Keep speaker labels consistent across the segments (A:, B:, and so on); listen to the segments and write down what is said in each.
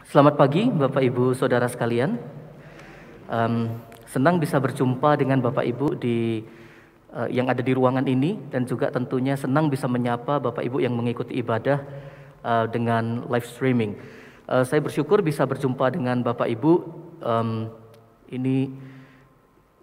A: Selamat pagi Bapak Ibu Saudara sekalian. Senang bisa berjumpa dengan Bapak Ibu yang ada di ruangan ini, dan juga tentunya senang bisa menyapa Bapak Ibu yang mengikuti ibadah dengan live streaming. Saya bersyukur bisa berjumpa dengan Bapak Ibu ini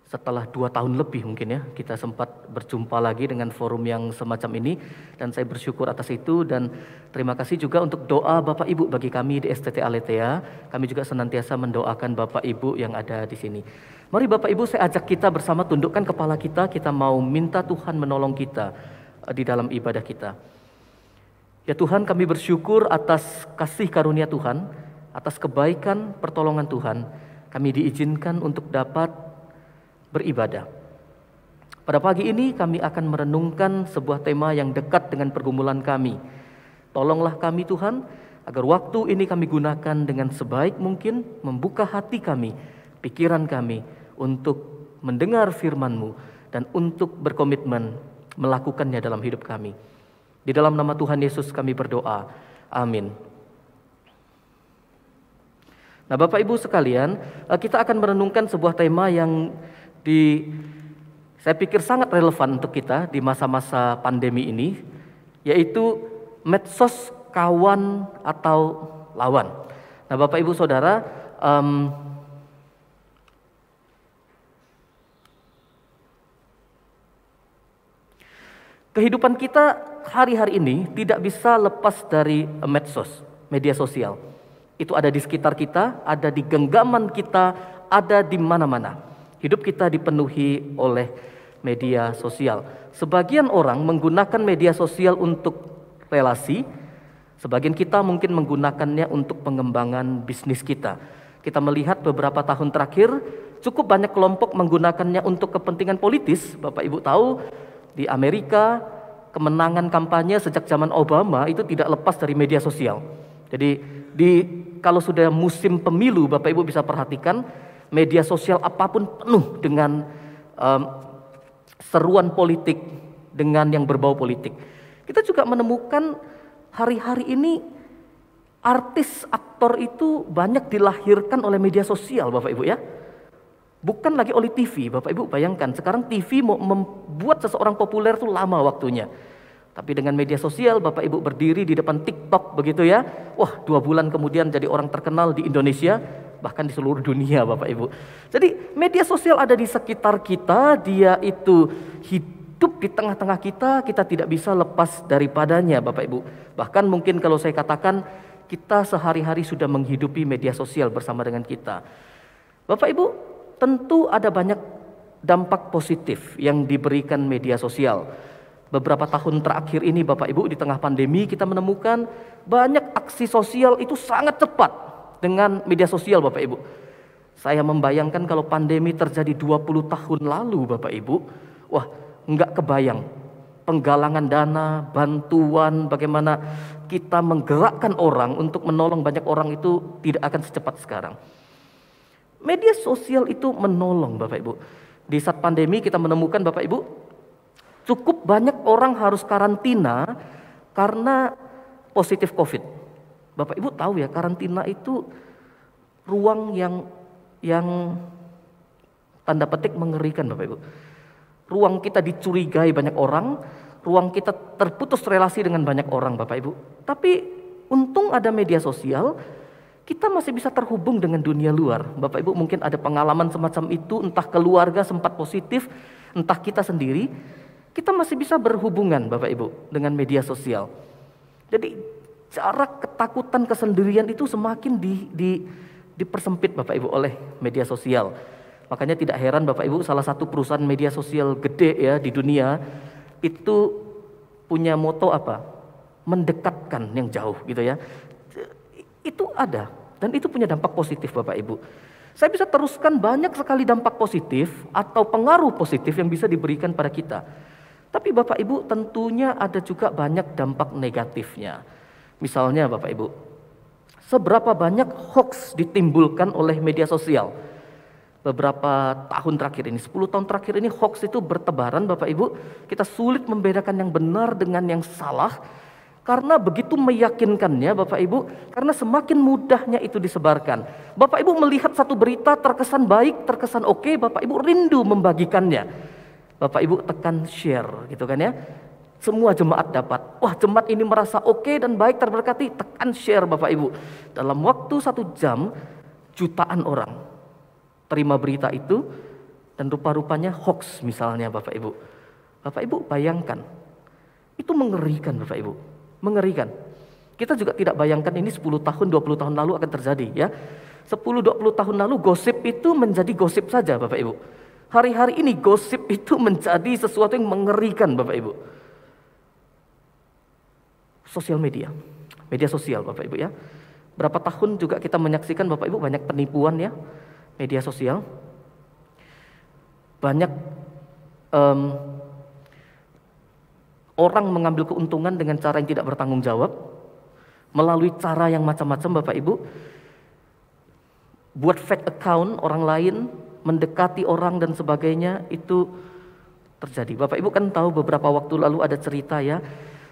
A: setelah 2 tahun lebih mungkin ya, kita sempat berjumpa lagi dengan forum yang semacam ini, dan saya bersyukur atas itu. Dan terima kasih juga untuk doa Bapak Ibu bagi kami di STT Aletheia. Kami juga senantiasa mendoakan Bapak Ibu yang ada di sini. Mari Bapak Ibu, saya ajak kita bersama tundukkan kepala kita mau minta Tuhan menolong kita di dalam ibadah kita. Ya Tuhan, kami bersyukur atas kasih karunia Tuhan, atas kebaikan pertolongan Tuhan. Kami diizinkan untuk dapat beribadah. Pada pagi ini kami akan merenungkan sebuah tema yang dekat dengan pergumulan kami. Tolonglah kami Tuhan, agar waktu ini kami gunakan dengan sebaik mungkin, membuka hati kami, pikiran kami, untuk mendengar firman-Mu, dan untuk berkomitmen melakukannya dalam hidup kami. Di dalam nama Tuhan Yesus kami berdoa, amin. Nah Bapak Ibu sekalian, kita akan merenungkan sebuah tema yang saya pikir sangat relevan untuk kita di masa-masa pandemi ini, yaitu medsos kawan atau lawan. Nah Bapak Ibu Saudara, kehidupan kita hari-hari ini tidak bisa lepas dari medsos, media sosial. Itu ada di sekitar kita, ada di genggaman kita, ada di mana-mana. Hidup kita dipenuhi oleh media sosial. Sebagian orang menggunakan media sosial untuk relasi, sebagian kita mungkin menggunakannya untuk pengembangan bisnis kita. Kita melihat beberapa tahun terakhir, cukup banyak kelompok menggunakannya untuk kepentingan politis. Bapak Ibu tahu, di Amerika, kemenangan kampanye sejak zaman Obama itu tidak lepas dari media sosial. Jadi kalau sudah musim pemilu, Bapak Ibu bisa perhatikan, media sosial apapun penuh dengan seruan politik, dengan yang berbau politik. Kita juga menemukan hari-hari ini artis, aktor itu banyak dilahirkan oleh media sosial Bapak Ibu ya. Bukan lagi oleh TV. Bapak Ibu bayangkan, sekarang TV mau membuat seseorang populer itu lama waktunya. Tapi dengan media sosial, Bapak Ibu berdiri di depan TikTok begitu ya. Wah, 2 bulan kemudian jadi orang terkenal di Indonesia, bahkan di seluruh dunia Bapak Ibu. Jadi media sosial ada di sekitar kita, dia itu hidup di tengah-tengah kita, kita tidak bisa lepas daripadanya Bapak Ibu. Bahkan mungkin kalau saya katakan, kita sehari-hari sudah menghidupi media sosial bersama dengan kita. Bapak Ibu, tentu ada banyak dampak positif yang diberikan media sosial. Beberapa tahun terakhir ini Bapak Ibu, di tengah pandemi kita menemukan banyak aksi sosial itu sangat cepat dengan media sosial Bapak Ibu. Saya membayangkan kalau pandemi terjadi 20 tahun lalu Bapak Ibu, wah enggak kebayang penggalangan dana, bantuan, bagaimana kita menggerakkan orang untuk menolong banyak orang itu tidak akan secepat sekarang. Media sosial itu menolong Bapak Ibu. Di saat pandemi kita menemukan Bapak Ibu, cukup banyak orang harus karantina karena positif COVID. Bapak Ibu tahu ya, karantina itu ruang yang tanda petik mengerikan Bapak Ibu. Ruang kita dicurigai banyak orang, ruang kita terputus relasi dengan banyak orang Bapak Ibu. Tapi untung ada media sosial, kita masih bisa terhubung dengan dunia luar. Bapak Ibu mungkin ada pengalaman semacam itu, entah keluarga sempat positif, entah kita sendiri. Kita masih bisa berhubungan Bapak Ibu dengan media sosial. Jadi jarak ketakutan kesendirian itu semakin dipersempit Bapak Ibu oleh media sosial. Makanya tidak heran Bapak Ibu, salah satu perusahaan media sosial gede ya di dunia itu punya moto apa? Mendekatkan yang jauh gitu ya. Itu ada dan itu punya dampak positif Bapak Ibu. Saya bisa teruskan banyak sekali dampak positif atau pengaruh positif yang bisa diberikan pada kita. Tapi Bapak Ibu tentunya ada juga banyak dampak negatifnya. Misalnya Bapak Ibu, seberapa banyak hoax ditimbulkan oleh media sosial. Beberapa tahun terakhir ini, 10 tahun terakhir ini hoax itu bertebaran Bapak Ibu. Kita sulit membedakan yang benar dengan yang salah. Karena begitu meyakinkannya Bapak Ibu, karena semakin mudahnya itu disebarkan. Bapak Ibu melihat satu berita terkesan baik, terkesan oke, Bapak Ibu rindu membagikannya. Bapak Ibu tekan share gitu kan ya. Semua jemaat dapat. Wah, jemaat ini merasa oke dan baik, terberkati, tekan share Bapak Ibu. Dalam waktu 1 jam, jutaan orang terima berita itu dan rupa-rupanya hoax misalnya Bapak Ibu. Bapak Ibu bayangkan, itu mengerikan Bapak Ibu. Mengerikan. Kita juga tidak bayangkan ini 10 tahun, 20 tahun lalu akan terjadi ya. 10-20 tahun lalu gosip itu menjadi gosip saja Bapak Ibu. Hari-hari ini gosip itu menjadi sesuatu yang mengerikan Bapak Ibu. Sosial media, media sosial Bapak Ibu ya. Berapa tahun juga kita menyaksikan Bapak Ibu banyak penipuan ya, media sosial. Banyak orang mengambil keuntungan dengan cara yang tidak bertanggung jawab, melalui cara yang macam-macam Bapak Ibu. Buat fake account orang lain, mendekati orang dan sebagainya, itu terjadi. Bapak Ibu kan tahu beberapa waktu lalu ada cerita ya,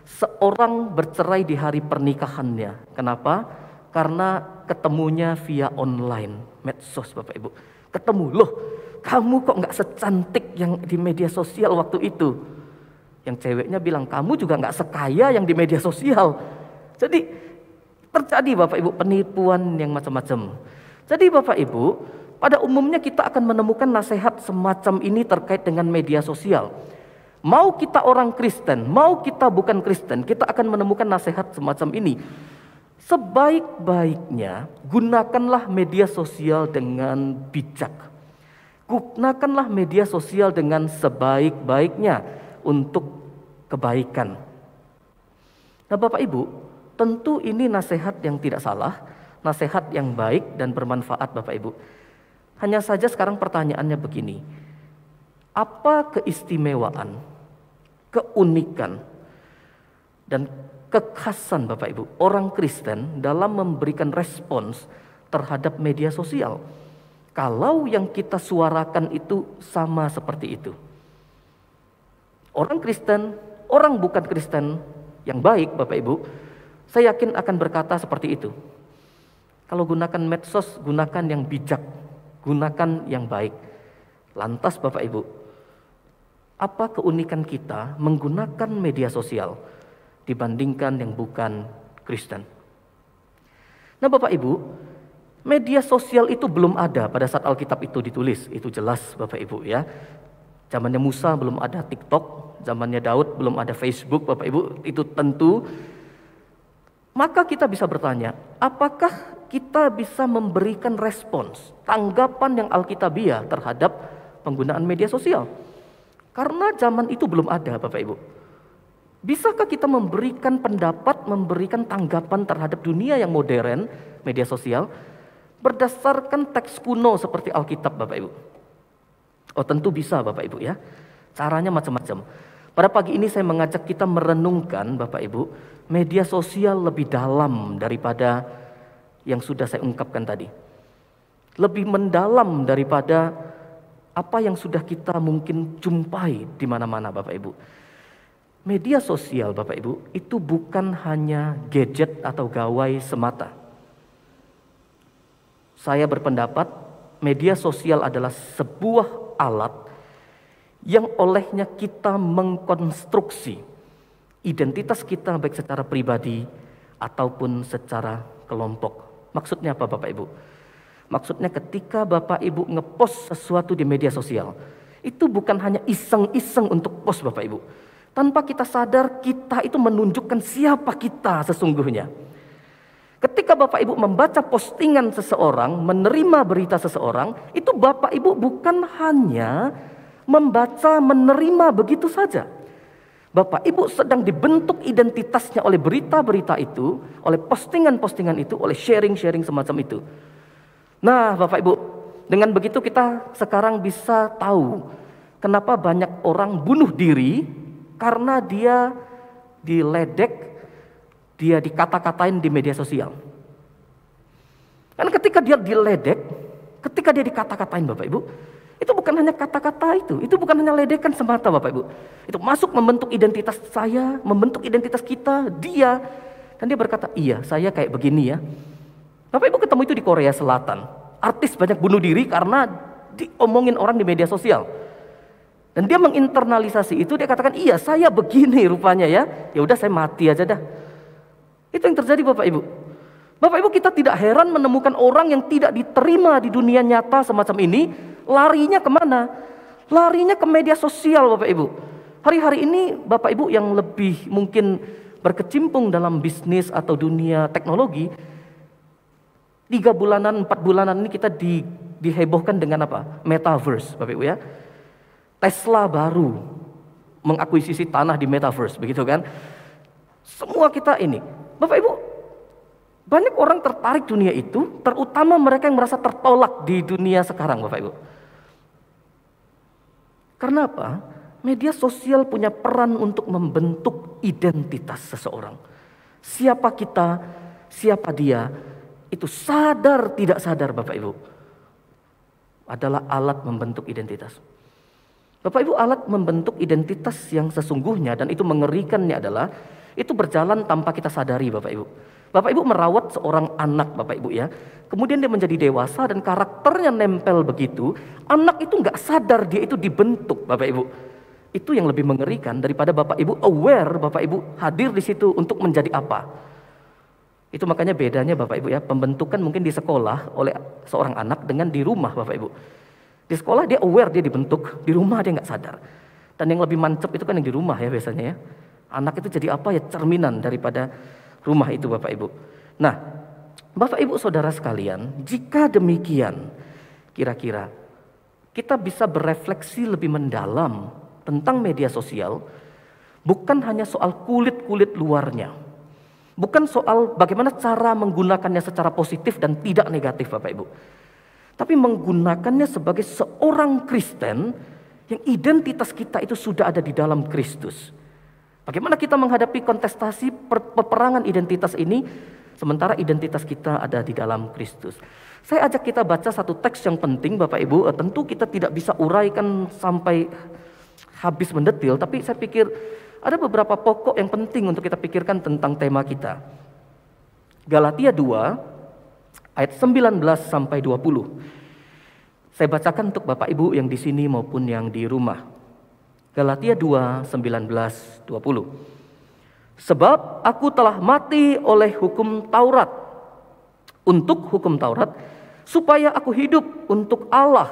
A: seorang bercerai di hari pernikahannya. Kenapa? Karena ketemunya via online, medsos Bapak Ibu. Ketemu, loh kamu kok nggak secantik yang di media sosial waktu itu. Yang ceweknya bilang, kamu juga nggak sekaya yang di media sosial. Jadi terjadi Bapak Ibu penipuan yang macam-macam. Jadi Bapak Ibu, pada umumnya kita akan menemukan nasihat semacam ini terkait dengan media sosial. Mau kita orang Kristen, mau kita bukan Kristen, kita akan menemukan nasihat semacam ini. Sebaik-baiknya gunakanlah media sosial dengan bijak. Gunakanlah media sosial dengan sebaik-baiknya untuk kebaikan. Nah Bapak Ibu, tentu ini nasihat yang tidak salah, nasihat yang baik dan bermanfaat Bapak Ibu. Hanya saja sekarang pertanyaannya begini, apa keistimewaan, keunikan, dan kekhasan Bapak Ibu orang Kristen dalam memberikan respons terhadap media sosial? Kalau yang kita suarakan itu sama seperti itu. Orang Kristen, orang bukan Kristen yang baik Bapak Ibu, saya yakin akan berkata seperti itu. Kalau gunakan medsos, gunakan yang bijak, gunakan yang baik. Lantas Bapak Ibu, apa keunikan kita menggunakan media sosial dibandingkan yang bukan Kristen? Nah Bapak Ibu, media sosial itu belum ada pada saat Alkitab itu ditulis, itu jelas Bapak Ibu ya. Zamannya Musa belum ada TikTok, zamannya Daud belum ada Facebook Bapak Ibu, itu tentu. Maka kita bisa bertanya, apakah kita bisa memberikan respons, tanggapan yang alkitabiah terhadap penggunaan media sosial? Karena zaman itu belum ada Bapak Ibu. Bisakah kita memberikan pendapat, memberikan tanggapan terhadap dunia yang modern, media sosial, berdasarkan teks kuno seperti Alkitab Bapak Ibu? Oh tentu bisa Bapak Ibu ya. Caranya macam-macam. Pada pagi ini saya mengajak kita merenungkan Bapak Ibu, media sosial lebih dalam daripada yang sudah saya ungkapkan tadi. Lebih mendalam daripada apa yang sudah kita mungkin jumpai di mana-mana Bapak Ibu. Media sosial Bapak Ibu itu bukan hanya gadget atau gawai semata. Saya berpendapat media sosial adalah sebuah alat yang olehnya kita mengkonstruksi identitas kita baik secara pribadi ataupun secara kelompok. Maksudnya apa Bapak Ibu? Maksudnya ketika Bapak Ibu ngepost sesuatu di media sosial, itu bukan hanya iseng-iseng untuk post Bapak Ibu. Tanpa kita sadar kita itu menunjukkan siapa kita sesungguhnya. Ketika Bapak Ibu membaca postingan seseorang, menerima berita seseorang, itu Bapak Ibu bukan hanya membaca, menerima begitu saja. Bapak Ibu sedang dibentuk identitasnya oleh berita-berita itu, oleh postingan-postingan itu, oleh sharing-sharing semacam itu. Nah Bapak Ibu, dengan begitu kita sekarang bisa tahu kenapa banyak orang bunuh diri karena dia diledek, dia dikata-katain di media sosial. Karena ketika dia diledek, ketika dia dikata-katain Bapak Ibu, Itu bukan hanya kata-kata itu bukan hanya ledekan semata Bapak Ibu. Itu masuk membentuk identitas saya, membentuk identitas kita, dia. Dan dia berkata, iya saya kayak begini ya. Bapak Ibu ketemu itu di Korea Selatan. Artis banyak bunuh diri karena diomongin orang di media sosial. Dan dia menginternalisasi itu, dia katakan, iya saya begini rupanya ya. Ya udah saya mati aja dah. Itu yang terjadi Bapak Ibu. Bapak Ibu, kita tidak heran menemukan orang yang tidak diterima di dunia nyata semacam ini. Larinya kemana? Larinya ke media sosial Bapak Ibu. Hari-hari ini Bapak Ibu yang lebih mungkin berkecimpung dalam bisnis atau dunia teknologi, 3 bulanan, 4 bulanan ini kita dihebohkan dengan apa? Metaverse Bapak Ibu ya. Tesla baru mengakuisisi tanah di Metaverse, begitu kan? Semua kita ini. Bapak Ibu, banyak orang tertarik dunia itu, terutama mereka yang merasa tertolak di dunia sekarang Bapak Ibu. Karena apa? Media sosial punya peran untuk membentuk identitas seseorang. Siapa kita, siapa dia, itu sadar tidak sadar Bapak Ibu, adalah alat membentuk identitas. Bapak Ibu, alat membentuk identitas yang sesungguhnya, dan itu mengerikannya adalah, itu berjalan tanpa kita sadari Bapak Ibu. Bapak Ibu merawat seorang anak Bapak Ibu ya, kemudian dia menjadi dewasa dan karakternya nempel begitu, anak itu nggak sadar dia itu dibentuk Bapak Ibu. Itu yang lebih mengerikan daripada Bapak Ibu aware, Bapak Ibu hadir di situ untuk menjadi apa. Itu makanya bedanya Bapak Ibu ya, pembentukan mungkin di sekolah oleh seorang anak dengan di rumah Bapak Ibu. Di sekolah dia aware dia dibentuk, di rumah dia nggak sadar. Dan yang lebih mancep itu kan yang di rumah ya biasanya ya. Anak itu jadi apa ya, cerminan daripada rumah itu Bapak Ibu. Nah, Bapak Ibu saudara sekalian, jika demikian, kira-kira kita bisa berefleksi lebih mendalam tentang media sosial, bukan hanya soal kulit-kulit luarnya, bukan soal bagaimana cara menggunakannya secara positif dan tidak negatif Bapak Ibu, tapi menggunakannya sebagai seorang Kristen yang identitas kita itu sudah ada di dalam Kristus. Bagaimana kita menghadapi kontestasi peperangan identitas ini, sementara identitas kita ada di dalam Kristus. Saya ajak kita baca satu teks yang penting Bapak Ibu. Tentu kita tidak bisa uraikan sampai habis mendetil, tapi saya pikir ada beberapa pokok yang penting untuk kita pikirkan tentang tema kita. Galatia 2 ayat 19 sampai 20. Saya bacakan untuk Bapak Ibu yang di sini maupun yang di rumah. Galatia 2, 19, 20. Sebab aku telah mati oleh hukum Taurat, untuk hukum Taurat, supaya aku hidup untuk Allah.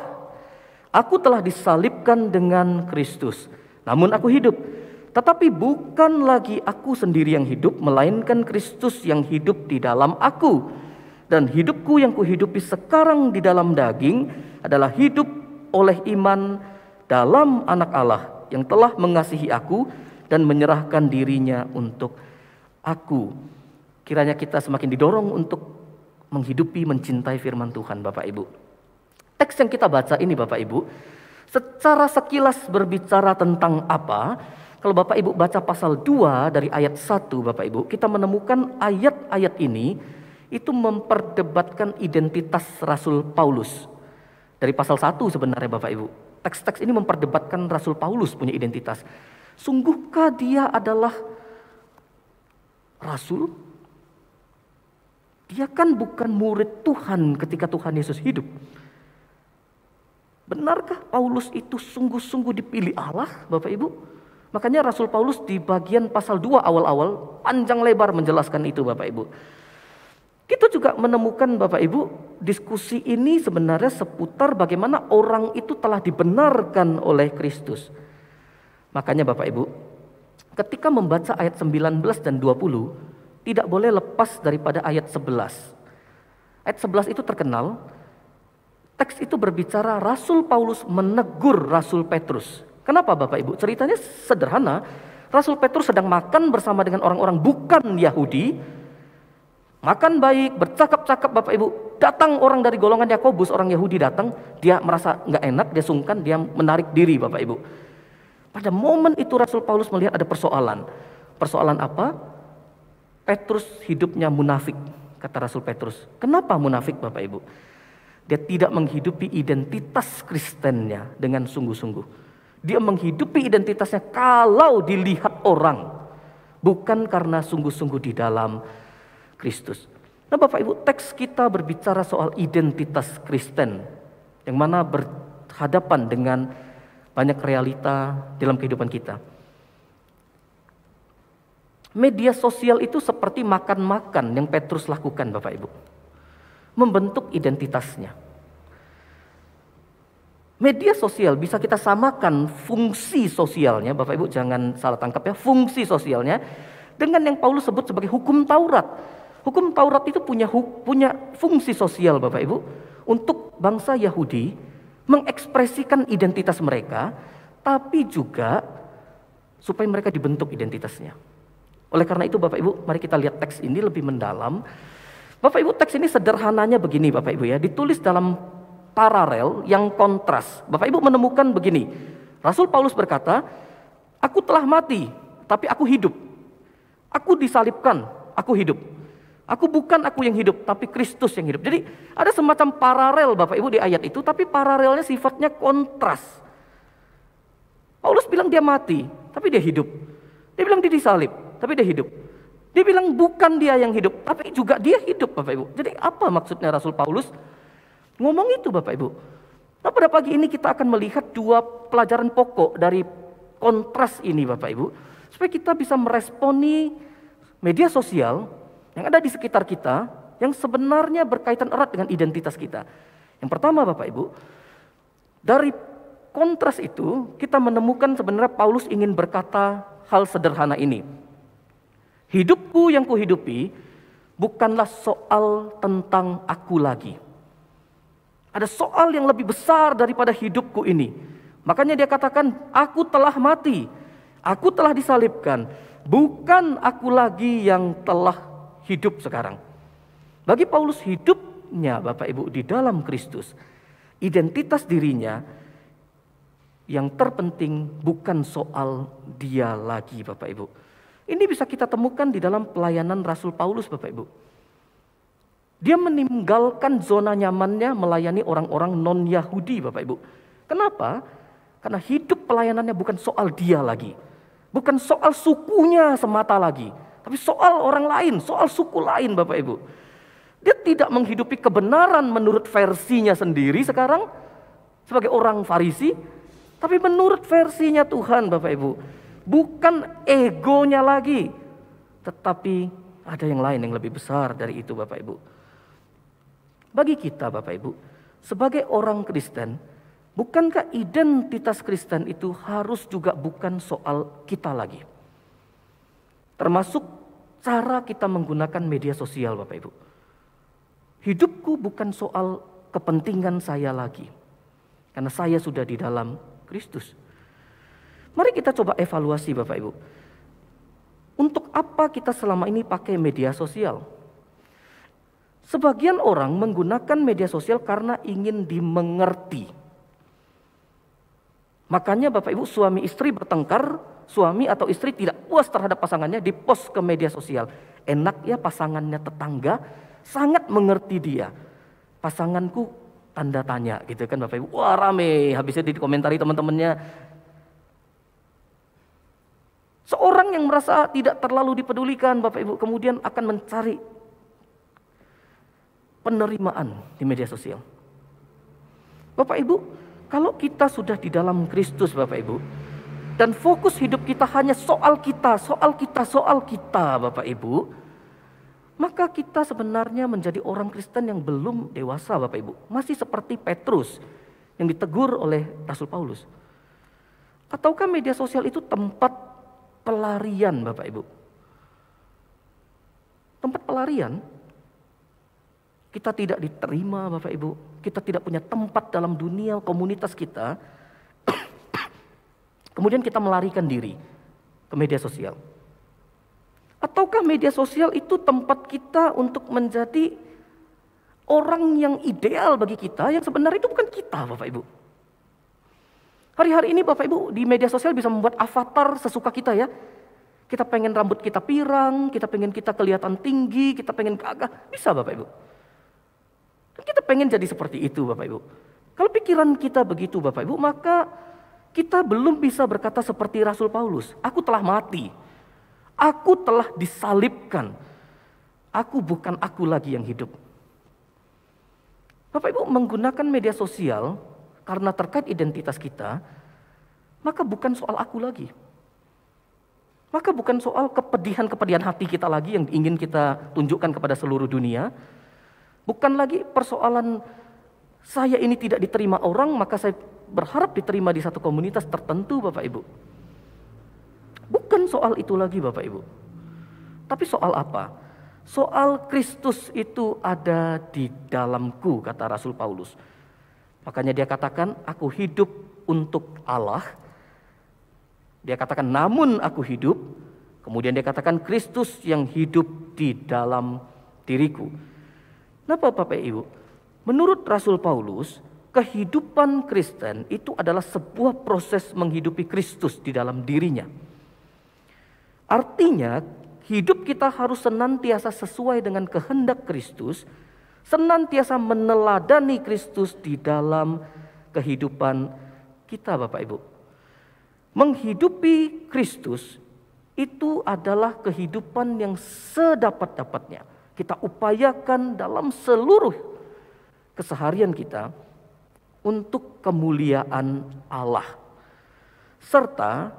A: Aku telah disalibkan dengan Kristus, namun aku hidup. Tetapi bukan lagi aku sendiri yang hidup, melainkan Kristus yang hidup di dalam aku. Dan hidupku yang kuhidupi sekarang di dalam daging adalah hidup oleh iman dalam Anak Allah yang telah mengasihi aku dan menyerahkan dirinya untuk aku. Kiranya kita semakin didorong untuk menghidupi, mencintai firman Tuhan Bapak Ibu. Teks yang kita baca ini Bapak Ibu, secara sekilas berbicara tentang apa? Kalau Bapak Ibu baca pasal 2 dari ayat 1 Bapak Ibu, kita menemukan ayat-ayat ini itu memperdebatkan identitas Rasul Paulus. Dari pasal 1 sebenarnya Bapak Ibu, teks-teks ini memperdebatkan Rasul Paulus punya identitas. Sungguhkah dia adalah rasul? Dia kan bukan murid Tuhan ketika Tuhan Yesus hidup. Benarkah Paulus itu sungguh-sungguh dipilih Allah Bapak Ibu? Makanya Rasul Paulus di bagian pasal 2 awal-awal panjang lebar menjelaskan itu Bapak Ibu. Kita juga menemukan Bapak Ibu, diskusi ini sebenarnya seputar bagaimana orang itu telah dibenarkan oleh Kristus. Makanya Bapak Ibu, ketika membaca ayat 19 dan 20, tidak boleh lepas daripada ayat 11. Ayat 11 itu terkenal, teks itu berbicara Rasul Paulus menegur Rasul Petrus. Kenapa Bapak Ibu? Ceritanya sederhana, Rasul Petrus sedang makan bersama dengan orang-orang bukan Yahudi, makan baik, bercakap-cakap Bapak Ibu. Datang orang dari golongan Yakobus, orang Yahudi datang, dia merasa nggak enak, dia sungkan, dia menarik diri Bapak Ibu. Pada momen itu Rasul Paulus melihat ada persoalan. Persoalan apa? Petrus hidupnya munafik, kata Rasul Petrus. Kenapa munafik Bapak Ibu? Dia tidak menghidupi identitas Kristennya dengan sungguh-sungguh. Dia menghidupi identitasnya kalau dilihat orang, bukan karena sungguh-sungguh di dalam Kristus. Nah Bapak Ibu, teks kita berbicara soal identitas Kristen, yang mana berhadapan dengan banyak realita dalam kehidupan kita. Media sosial itu seperti makan-makan yang Petrus lakukan Bapak Ibu. Membentuk identitasnya. Media sosial bisa kita samakan fungsi sosialnya, Bapak Ibu jangan salah tangkap ya, fungsi sosialnya dengan yang Paulus sebut sebagai hukum Taurat. Hukum Taurat itu punya fungsi sosial Bapak Ibu untuk bangsa Yahudi mengekspresikan identitas mereka, tapi juga supaya mereka dibentuk identitasnya. Oleh karena itu Bapak Ibu, mari kita lihat teks ini lebih mendalam. Bapak Ibu, teks ini sederhananya begini Bapak Ibu ya, ditulis dalam paralel yang kontras. Bapak Ibu menemukan begini, Rasul Paulus berkata, aku telah mati, tapi aku hidup. Aku disalibkan, aku hidup. Aku bukan aku yang hidup, tapi Kristus yang hidup. Jadi ada semacam paralel Bapak Ibu di ayat itu, tapi paralelnya sifatnya kontras. Paulus bilang dia mati, tapi dia hidup. Dia bilang dia disalib, tapi dia hidup. Dia bilang bukan dia yang hidup, tapi juga dia hidup Bapak Ibu. Jadi apa maksudnya Rasul Paulus ngomong itu Bapak Ibu? Nah pada pagi ini kita akan melihat dua pelajaran pokok dari kontras ini Bapak Ibu. Supaya kita bisa meresponi media sosial yang ada di sekitar kita, yang sebenarnya berkaitan erat dengan identitas kita. Yang pertama Bapak Ibu, dari kontras itu kita menemukan sebenarnya Paulus ingin berkata hal sederhana ini. Hidupku yang kuhidupi bukanlah soal tentang aku lagi. Ada soal yang lebih besar daripada hidupku ini. Makanya dia katakan, aku telah mati, aku telah disalibkan, bukan aku lagi yang telah hidup sekarang. Bagi Paulus hidupnya Bapak Ibu di dalam Kristus, identitas dirinya yang terpenting bukan soal dia lagi Bapak Ibu. Ini bisa kita temukan di dalam pelayanan Rasul Paulus Bapak Ibu. Dia meninggalkan zona nyamannya melayani orang-orang non-Yahudi Bapak Ibu. Kenapa? Karena hidup pelayanannya bukan soal dia lagi. Bukan soal sukunya semata lagi. Tapi soal orang lain, soal suku lain Bapak Ibu. Dia tidak menghidupi kebenaran menurut versinya sendiri sekarang sebagai orang Farisi, tapi menurut versinya Tuhan Bapak Ibu. Bukan egonya lagi, tetapi ada yang lain yang lebih besar dari itu Bapak Ibu. Bagi kita Bapak Ibu, sebagai orang Kristen, bukankah identitas Kristen itu harus juga bukan soal kita lagi? Termasuk cara kita menggunakan media sosial Bapak Ibu. Hidupku bukan soal kepentingan saya lagi. Karena saya sudah di dalam Kristus. Mari kita coba evaluasi Bapak Ibu. Untuk apa kita selama ini pakai media sosial? Sebagian orang menggunakan media sosial karena ingin dimengerti. Makanya Bapak Ibu suami istri bertengkar, suami atau istri tidak puas terhadap pasangannya, dipost ke media sosial. Enak ya pasangannya tetangga, sangat mengerti dia. Pasanganku tanda tanya gitu kan Bapak Ibu. Wah rame, habisnya dikomentari teman-temannya. Seorang yang merasa tidak terlalu dipedulikan Bapak Ibu kemudian akan mencari penerimaan di media sosial. Bapak Ibu, kalau kita sudah di dalam Kristus Bapak Ibu, dan fokus hidup kita hanya soal kita Bapak Ibu, maka kita sebenarnya menjadi orang Kristen yang belum dewasa Bapak Ibu. Masih seperti Petrus yang ditegur oleh Rasul Paulus. Ataukah media sosial itu tempat pelarian Bapak Ibu? Tempat pelarian, kita tidak diterima Bapak Ibu, kita tidak punya tempat dalam dunia komunitas kita, kemudian kita melarikan diri ke media sosial. Ataukah media sosial itu tempat kita untuk menjadi orang yang ideal bagi kita, yang sebenarnya itu bukan kita Bapak Ibu. Hari-hari ini Bapak Ibu di media sosial bisa membuat avatar sesuka kita ya. Kita pengen rambut kita pirang, kita pengen kita kelihatan tinggi, kita pengen gagah, bisa Bapak Ibu. Kita pengen jadi seperti itu Bapak Ibu. Kalau pikiran kita begitu Bapak Ibu, maka kita belum bisa berkata seperti Rasul Paulus. Aku telah mati. Aku telah disalibkan. Aku bukan aku lagi yang hidup. Bapak Ibu menggunakan media sosial karena terkait identitas kita, maka bukan soal aku lagi. Maka bukan soal kepedihan-kepedihan hati kita lagi yang ingin kita tunjukkan kepada seluruh dunia. Bukan lagi persoalan saya ini tidak diterima orang, maka saya berharap diterima di satu komunitas tertentu Bapak Ibu. Bukan soal itu lagi Bapak Ibu. Tapi soal apa? Soal Kristus itu ada di dalamku, kata Rasul Paulus. Makanya dia katakan, aku hidup untuk Allah. Dia katakan, namun aku hidup. Kemudian dia katakan, Kristus yang hidup di dalam diriku. Kenapa Bapak Ibu? Menurut Rasul Paulus, kehidupan Kristen itu adalah sebuah proses menghidupi Kristus di dalam dirinya. Artinya, hidup kita harus senantiasa sesuai dengan kehendak Kristus, senantiasa meneladani Kristus di dalam kehidupan kita Bapak Ibu. Menghidupi Kristus itu adalah kehidupan yang sedapat-dapatnya kita upayakan dalam seluruh keseharian kita untuk kemuliaan Allah. Serta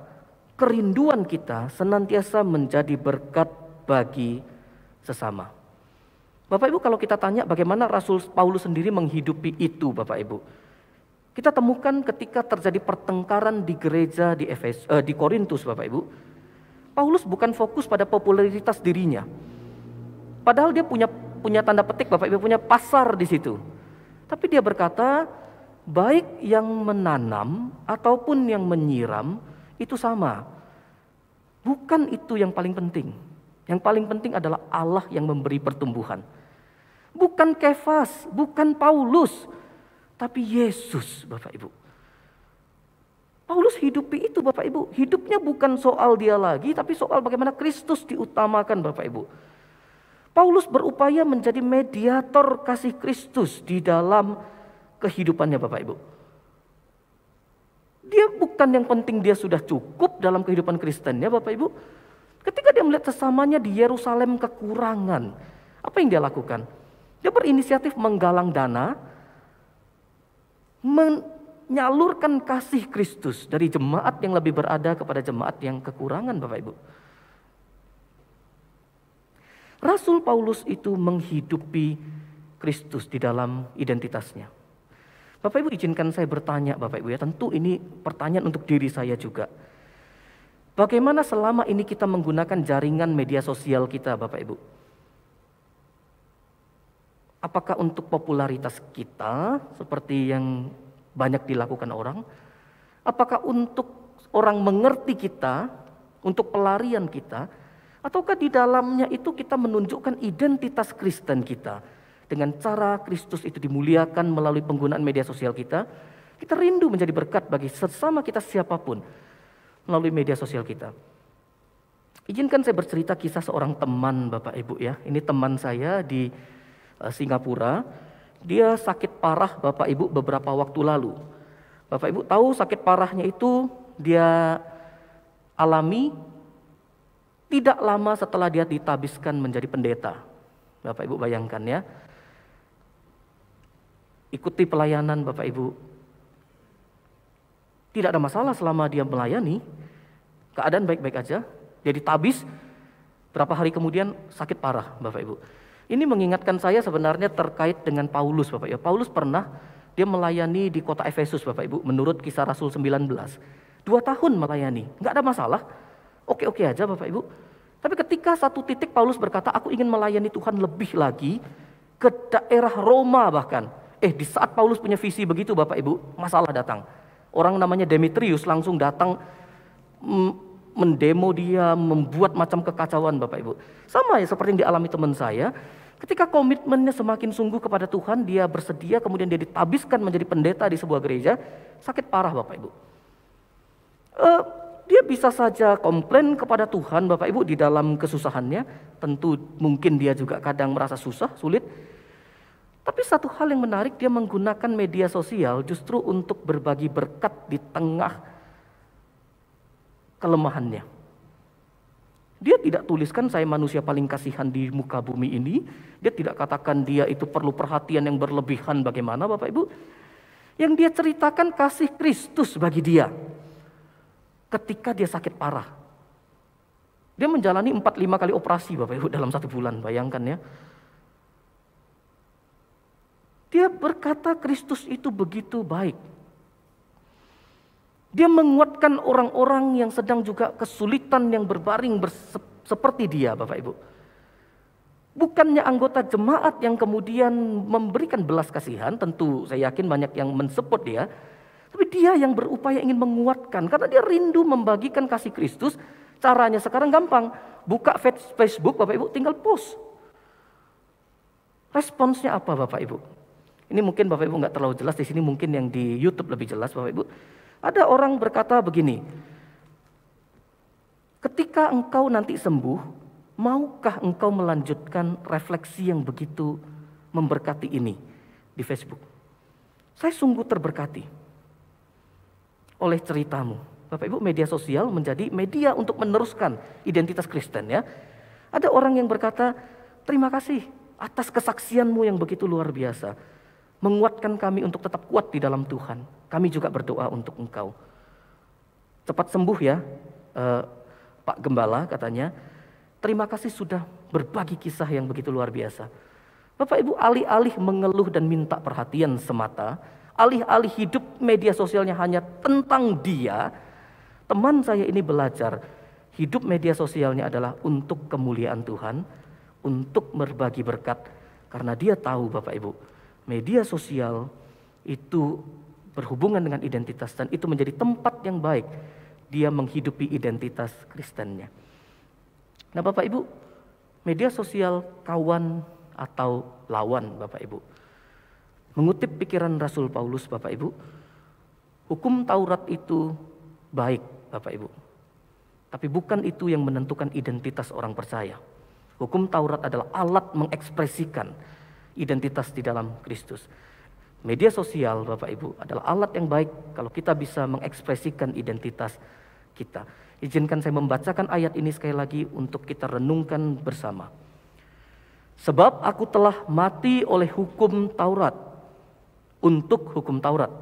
A: kerinduan kita senantiasa menjadi berkat bagi sesama. Bapak Ibu, kalau kita tanya bagaimana Rasul Paulus sendiri menghidupi itu Bapak Ibu, kita temukan ketika terjadi pertengkaran di gereja di Korintus Bapak Ibu, Paulus bukan fokus pada popularitas dirinya. Padahal dia punya tanda petik Bapak Ibu, punya pasar di situ. Tapi dia berkata, baik yang menanam ataupun yang menyiram itu sama. Bukan itu yang paling penting. Yang paling penting adalah Allah yang memberi pertumbuhan. Bukan Kefas, bukan Paulus, tapi Yesus Bapak Ibu. Paulus hidupi itu Bapak Ibu. Hidupnya bukan soal dia lagi, tapi soal bagaimana Kristus diutamakan Bapak Ibu. Paulus berupaya menjadi mediator kasih Kristus di dalam kehidupannya Bapak Ibu. Dia bukan yang penting dia sudah cukup dalam kehidupan Kristennya Bapak Ibu. Ketika dia melihat sesamanya di Yerusalem kekurangan, apa yang dia lakukan? Dia berinisiatif menggalang dana, menyalurkan kasih Kristus dari jemaat yang lebih berada kepada jemaat yang kekurangan Bapak Ibu. Rasul Paulus itu menghidupi Kristus di dalam identitasnya. Bapak Ibu izinkan saya bertanya Bapak Ibu ya, tentu ini pertanyaan untuk diri saya juga. Bagaimana selama ini kita menggunakan jaringan media sosial kita Bapak Ibu? Apakah untuk popularitas kita seperti yang banyak dilakukan orang? Apakah untuk orang mengerti kita, untuk pelarian kita? Ataukah di dalamnya itu kita menunjukkan identitas Kristen kita? Dengan cara Kristus itu dimuliakan melalui penggunaan media sosial kita. Kita rindu menjadi berkat bagi sesama kita siapapun melalui media sosial kita. Izinkan saya bercerita kisah seorang teman Bapak Ibu ya. Ini teman saya di Singapura. Dia sakit parah Bapak Ibu beberapa waktu lalu. Bapak Ibu tahu sakit parahnya itu dia alami tidak lama setelah dia ditabiskan menjadi pendeta. Bapak Ibu bayangkan ya. Ikuti pelayanan Bapak Ibu. Tidak ada masalah selama dia melayani. Keadaan baik-baik aja. Dia ditabis. Berapa hari kemudian sakit parah Bapak Ibu. Ini mengingatkan saya sebenarnya terkait dengan Paulus Bapak Ibu. Paulus pernah dia melayani di kota Efesus Bapak Ibu. Menurut Kisah Rasul 19. 2 tahun melayani. Nggak ada masalah. Oke-oke aja Bapak Ibu. Tapi ketika satu titik Paulus berkata, aku ingin melayani Tuhan lebih lagi ke daerah Roma bahkan. Di saat Paulus punya visi begitu Bapak Ibu, masalah datang. Orang namanya Demetrius langsung datang mendemo dia, membuat macam kekacauan Bapak Ibu. Sama ya seperti yang dialami teman saya. Ketika komitmennya semakin sungguh kepada Tuhan, dia bersedia kemudian dia ditabiskan menjadi pendeta di sebuah gereja, sakit parah Bapak Ibu. Dia bisa saja komplain kepada Tuhan Bapak Ibu di dalam kesusahannya. Tentu mungkin dia juga kadang merasa susah, sulit. Tapi satu hal yang menarik, dia menggunakan media sosial justru untuk berbagi berkat di tengah kelemahannya. Dia tidak tuliskan saya manusia paling kasihan di muka bumi ini. Dia tidak katakan dia itu perlu perhatian yang berlebihan bagaimana Bapak Ibu. Yang dia ceritakan kasih Kristus bagi dia ketika dia sakit parah. Dia menjalani 4-5 kali operasi Bapak Ibu dalam 1 bulan, bayangkan ya. Dia berkata Kristus itu begitu baik. Dia menguatkan orang-orang yang sedang juga kesulitan yang berbaring seperti dia Bapak Ibu. Bukannya anggota jemaat yang kemudian memberikan belas kasihan, tentu saya yakin banyak yang mensupport dia. Tapi dia yang berupaya ingin menguatkan karena dia rindu membagikan kasih Kristus. Caranya sekarang gampang, buka Facebook Bapak Ibu tinggal post. Responsnya apa Bapak Ibu? Ini mungkin Bapak Ibu nggak terlalu jelas di sini, mungkin yang di YouTube lebih jelas Bapak Ibu. Ada orang berkata begini, ketika engkau nanti sembuh, maukah engkau melanjutkan refleksi yang begitu memberkati ini di Facebook? Saya sungguh terberkati oleh ceritamu. Bapak Ibu, media sosial menjadi media untuk meneruskan identitas Kristen ya. Ada orang yang berkata, terima kasih atas kesaksianmu yang begitu luar biasa. Menguatkan kami untuk tetap kuat di dalam Tuhan. Kami juga berdoa untuk engkau. Cepat sembuh ya Pak Gembala katanya. Terima kasih sudah berbagi kisah yang begitu luar biasa. Bapak Ibu, alih-alih mengeluh dan minta perhatian semata, alih-alih hidup media sosialnya hanya tentang dia, teman saya ini belajar hidup media sosialnya adalah untuk kemuliaan Tuhan, untuk berbagi berkat. Karena dia tahu Bapak Ibu, media sosial itu berhubungan dengan identitas dan itu menjadi tempat yang baik dia menghidupi identitas Kristennya. Nah Bapak Ibu, media sosial kawan atau lawan Bapak Ibu. Mengutip pikiran Rasul Paulus Bapak Ibu, hukum Taurat itu baik Bapak Ibu. Tapi bukan itu yang menentukan identitas orang percaya. Hukum Taurat adalah alat mengekspresikan identitas di dalam Kristus. Media sosial Bapak Ibu adalah alat yang baik kalau kita bisa mengekspresikan identitas kita. Izinkan saya membacakan ayat ini sekali lagi untuk kita renungkan bersama. Sebab aku telah mati oleh hukum Taurat, untuk hukum Taurat,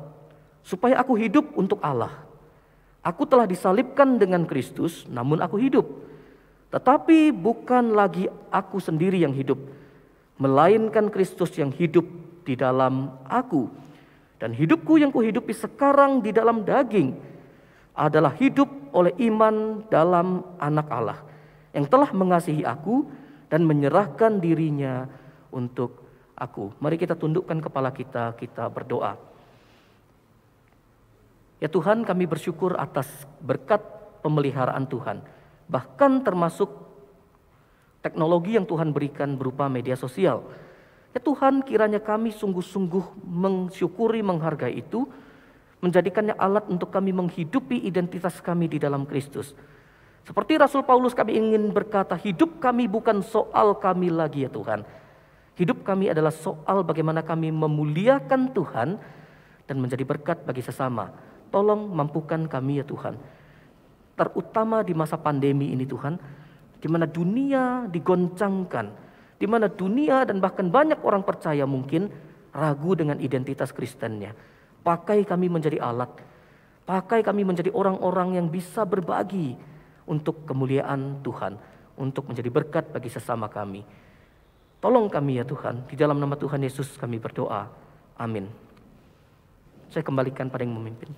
A: supaya aku hidup untuk Allah. Aku telah disalibkan dengan Kristus, namun aku hidup. Tetapi bukan lagi aku sendiri yang hidup, melainkan Kristus yang hidup di dalam aku. Dan hidupku yang kuhidupi sekarang di dalam daging adalah hidup oleh iman dalam Anak Allah yang telah mengasihi aku dan menyerahkan dirinya untuk aku. Mari kita tundukkan kepala kita, kita berdoa. Ya Tuhan, kami bersyukur atas berkat pemeliharaan Tuhan, bahkan termasuk teknologi yang Tuhan berikan berupa media sosial. Ya Tuhan, kiranya kami sungguh-sungguh mensyukuri, menghargai itu, menjadikannya alat untuk kami menghidupi identitas kami di dalam Kristus. Seperti Rasul Paulus, kami ingin berkata, hidup kami bukan soal kami lagi ya Tuhan. Hidup kami adalah soal bagaimana kami memuliakan Tuhan dan menjadi berkat bagi sesama. Tolong mampukan kami ya Tuhan. Terutama di masa pandemi ini Tuhan, di mana dunia digoncangkan, di mana dunia dan bahkan banyak orang percaya mungkin ragu dengan identitas Kristennya. Pakai kami menjadi alat, pakai kami menjadi orang-orang yang bisa berbagi untuk kemuliaan Tuhan, untuk menjadi berkat bagi sesama kami. Tolong kami ya Tuhan, di dalam nama Tuhan Yesus kami berdoa. Amin. Saya kembalikan pada yang memimpin.